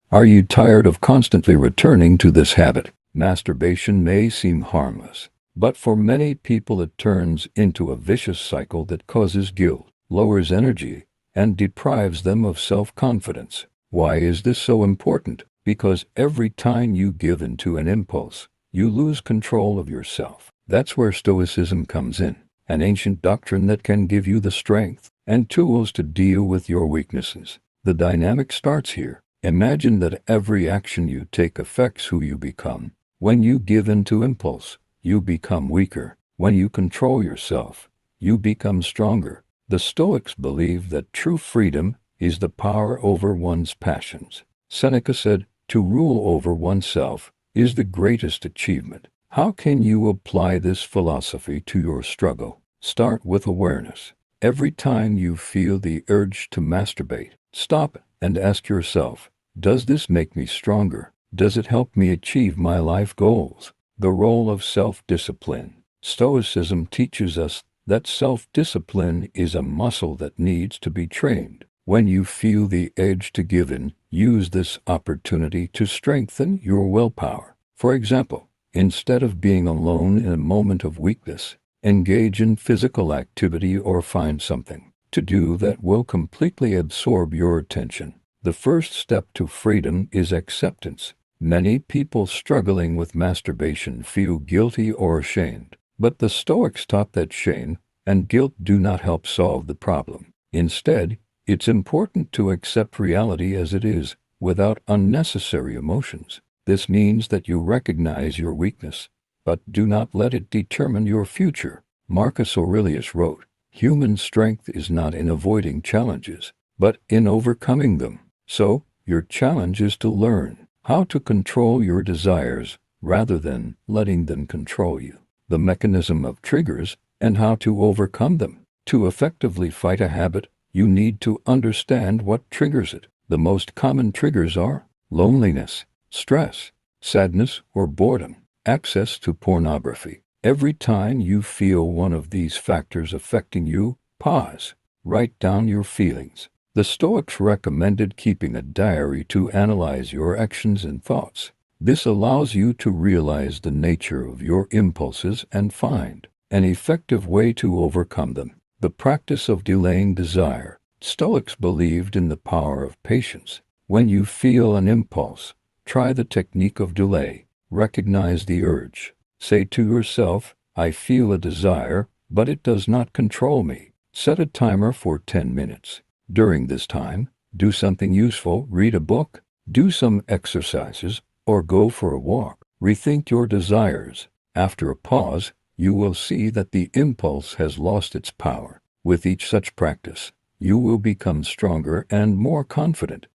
Are you tired of constantly returning to this habit? Masturbation may seem harmless, but for many people it turns into a vicious cycle that causes guilt, lowers energy, and deprives them of self-confidence. Why is this so important? Because every time you give in to an impulse, you lose control of yourself. That's where Stoicism comes in, an ancient doctrine that can give you the strength and tools to deal with your weaknesses. The dynamic starts here. Imagine that every action you take affects who you become. When you give in to impulse, you become weaker. When you control yourself, you become stronger. The Stoics believe that true freedom is the power over one's passions. Seneca said, "To rule over oneself is the greatest achievement." How can you apply this philosophy to your struggle? Start with awareness. Every time you feel the urge to masturbate, stop and ask yourself, does this make me stronger? Does it help me achieve my life goals? The role of self-discipline. Stoicism teaches us that self-discipline is a muscle that needs to be trained. When you feel the urge to give in, use this opportunity to strengthen your willpower. For example, instead of being alone in a moment of weakness, engage in physical activity or find something to do that will completely absorb your attention. The first step to freedom is acceptance. Many people struggling with masturbation feel guilty or ashamed, but the Stoics taught that shame and guilt do not help solve the problem. Instead, it's important to accept reality as it is, without unnecessary emotions. This means that you recognize your weakness, but do not let it determine your future. Marcus Aurelius wrote, "Human strength is not in avoiding challenges, but in overcoming them." So, your challenge is to learn how to control your desires rather than letting them control you. The mechanism of triggers and how to overcome them. To effectively fight a habit, you need to understand what triggers it. The most common triggers are loneliness, stress, sadness, or boredom. Access to pornography. Every time you feel one of these factors affecting you, pause. Write down your feelings. The Stoics recommended keeping a diary to analyze your actions and thoughts. This allows you to realize the nature of your impulses and find an effective way to overcome them. The practice of delaying desire. Stoics believed in the power of patience. When you feel an impulse, try the technique of delay. Recognize the urge. Say to yourself, "I feel a desire, but it does not control me." Set a timer for 10 minutes. During this time, do something useful, read a book, do some exercises, or go for a walk. Rethink your desires. After a pause, you will see that the impulse has lost its power. With each such practice, you will become stronger and more confident.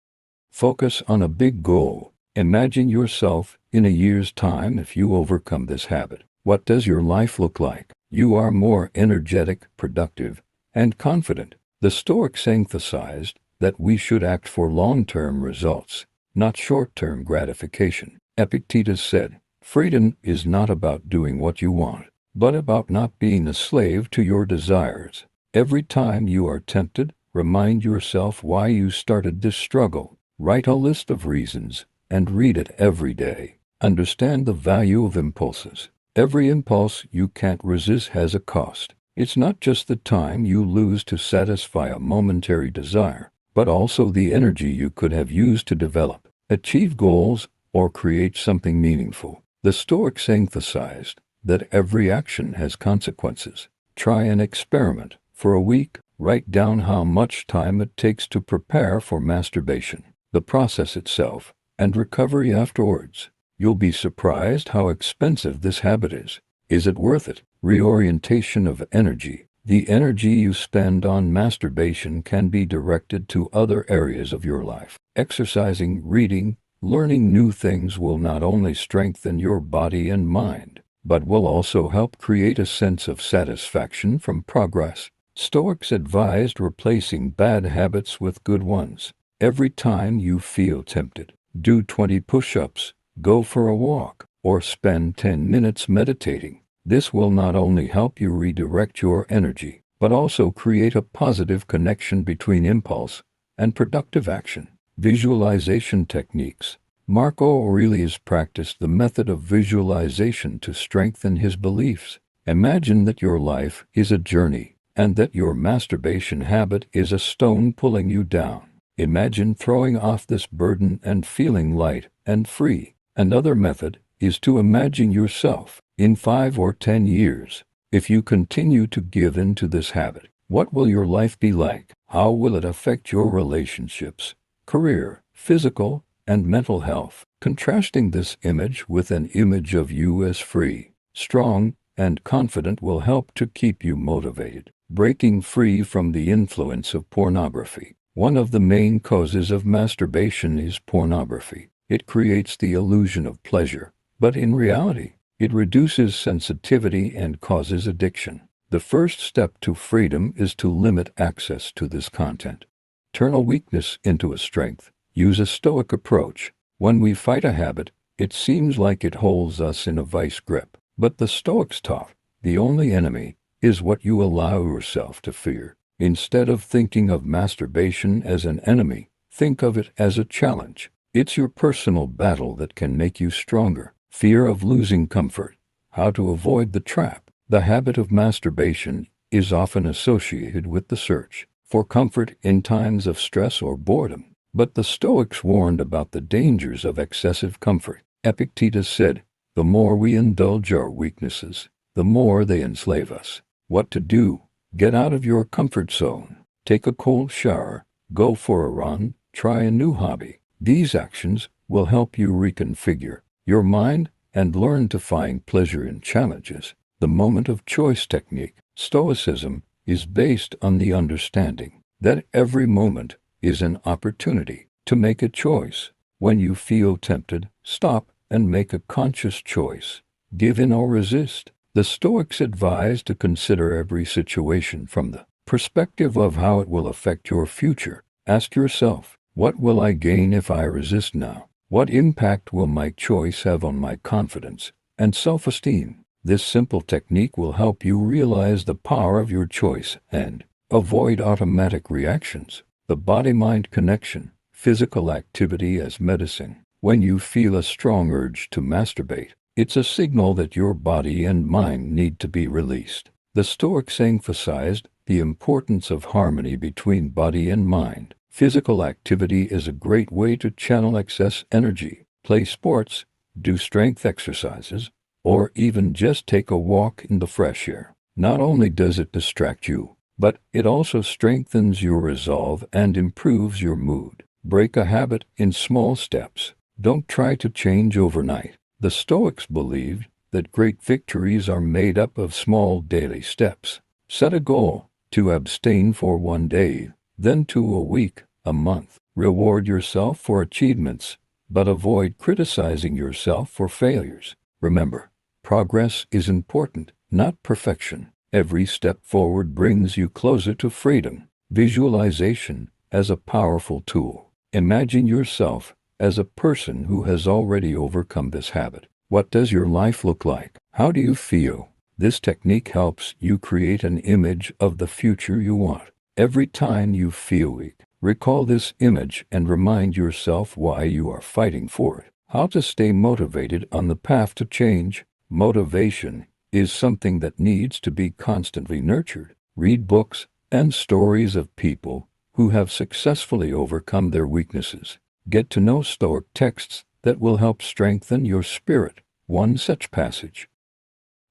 Focus on a big goal. Imagine yourself in a year's time if you overcome this habit. What does your life look like? You are more energetic, productive, and confident. The Stoics emphasized that we should act for long-term results, not short-term gratification. Epictetus said, "Freedom is not about doing what you want, but about not being a slave to your desires." Every time you are tempted, remind yourself why you started this struggle. Write a list of reasons and read it every day. Understand the value of impulses. Every impulse you can't resist has a cost. It's not just the time you lose to satisfy a momentary desire, but also the energy you could have used to develop, achieve goals, or create something meaningful. The Stoics emphasized that every action has consequences. Try an experiment. For a week, write down how much time it takes to prepare for masturbation, the process itself, and recovery afterwards. You'll be surprised how expensive this habit is. Is it worth it? Reorientation of energy. The energy you spend on masturbation can be directed to other areas of your life. Exercising, reading, learning new things will not only strengthen your body and mind, but will also help create a sense of satisfaction from progress. Stoics advised replacing bad habits with good ones. Every time you feel tempted, do 20 push-ups, go for a walk, or spend 10 minutes meditating. This will not only help you redirect your energy, but also create a positive connection between impulse and productive action. Visualization techniques. Marco Aurelius practiced the method of visualization to strengthen his beliefs. Imagine that your life is a journey, and that your masturbation habit is a stone pulling you down. Imagine throwing off this burden and feeling light and free. Another method is to imagine yourself in 5 or 10 years. If you continue to give in to this habit, what will your life be like? How will it affect your relationships, career, physical, and mental health? Contrasting this image with an image of you as free, strong, and confident will help to keep you motivated. Breaking free from the influence of pornography. One of the main causes of masturbation is pornography. It creates the illusion of pleasure, but in reality, it reduces sensitivity and causes addiction. The first step to freedom is to limit access to this content. Turn a weakness into a strength. Use a Stoic approach. When we fight a habit, it seems like it holds us in a vice grip. But the Stoics taught, the only enemy is what you allow yourself to fear. Instead of thinking of masturbation as an enemy, think of it as a challenge. It's your personal battle that can make you stronger. Fear of losing comfort. How to avoid the trap. The habit of masturbation is often associated with the search for comfort in times of stress or boredom. But the Stoics warned about the dangers of excessive comfort. Epictetus said, "The more we indulge our weaknesses, the more they enslave us." What to do? Get out of your comfort zone. Take a cold shower. Go for a run. Try a new hobby. These actions will help you reconfigure your mind and learn to find pleasure in challenges. The moment of choice technique. Stoicism is based on the understanding that every moment is an opportunity to make a choice. When you feel tempted, stop and make a conscious choice. Give in or resist. The Stoics advise to consider every situation from the perspective of how it will affect your future. Ask yourself, what will I gain if I resist now? What impact will my choice have on my confidence and self-esteem? This simple technique will help you realize the power of your choice and avoid automatic reactions. The body-mind connection. Physical activity as medicine. When you feel a strong urge to masturbate, it's a signal that your body and mind need to be released. The Stoics emphasized the importance of harmony between body and mind. Physical activity is a great way to channel excess energy. Play sports, do strength exercises, or even just take a walk in the fresh air. Not only does it distract you, but it also strengthens your resolve and improves your mood. Break a habit in small steps. Don't try to change overnight. The Stoics believed that great victories are made up of small daily steps. Set a goal to abstain for 1 day, then 2 a week, a month. Reward yourself for achievements, but avoid criticizing yourself for failures. Remember, progress is important, not perfection. Every step forward brings you closer to freedom. Visualization as a powerful tool. Imagine yourself as a person who has already overcome this habit. What does your life look like? How do you feel? This technique helps you create an image of the future you want. Every time you feel weak, recall this image and remind yourself why you are fighting for it. How to stay motivated on the path to change. Motivation is something that needs to be constantly nurtured. Read books and stories of people who have successfully overcome their weaknesses. Get to know Stoic texts that will help strengthen your spirit. One such passage.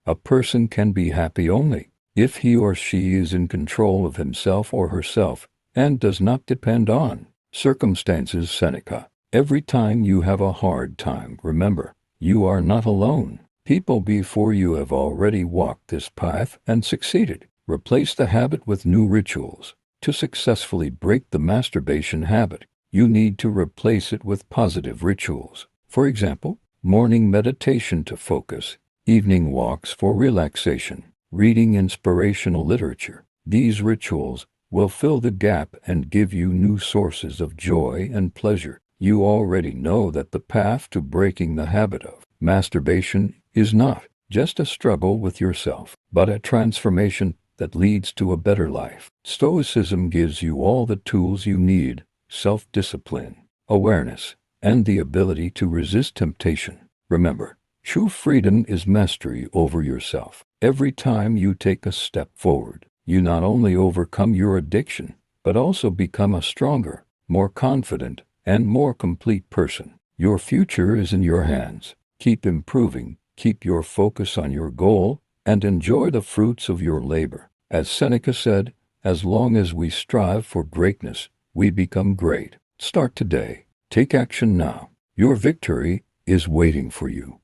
A person can be happy only if he or she is in control of himself or herself and does not depend on circumstances. Seneca. Every time you have a hard time, remember, you are not alone. People before you have already walked this path and succeeded. Replace the habit with new rituals. To successfully break the masturbation habit, you need to replace it with positive rituals. For example, morning meditation to focus, evening walks for relaxation, reading inspirational literature. These rituals will fill the gap and give you new sources of joy and pleasure. You already know that the path to breaking the habit of masturbation is not just a struggle with yourself, but a transformation that leads to a better life. Stoicism gives you all the tools you need: self-discipline, awareness, and the ability to resist temptation. Remember, true freedom is mastery over yourself. Every time you take a step forward, you not only overcome your addiction, but also become a stronger, more confident, and more complete person. Your future is in your hands. Keep improving, keep your focus on your goal, and enjoy the fruits of your labor. As Seneca said, as long as we strive for greatness, we become great. Start today. Take action now. Your victory is waiting for you.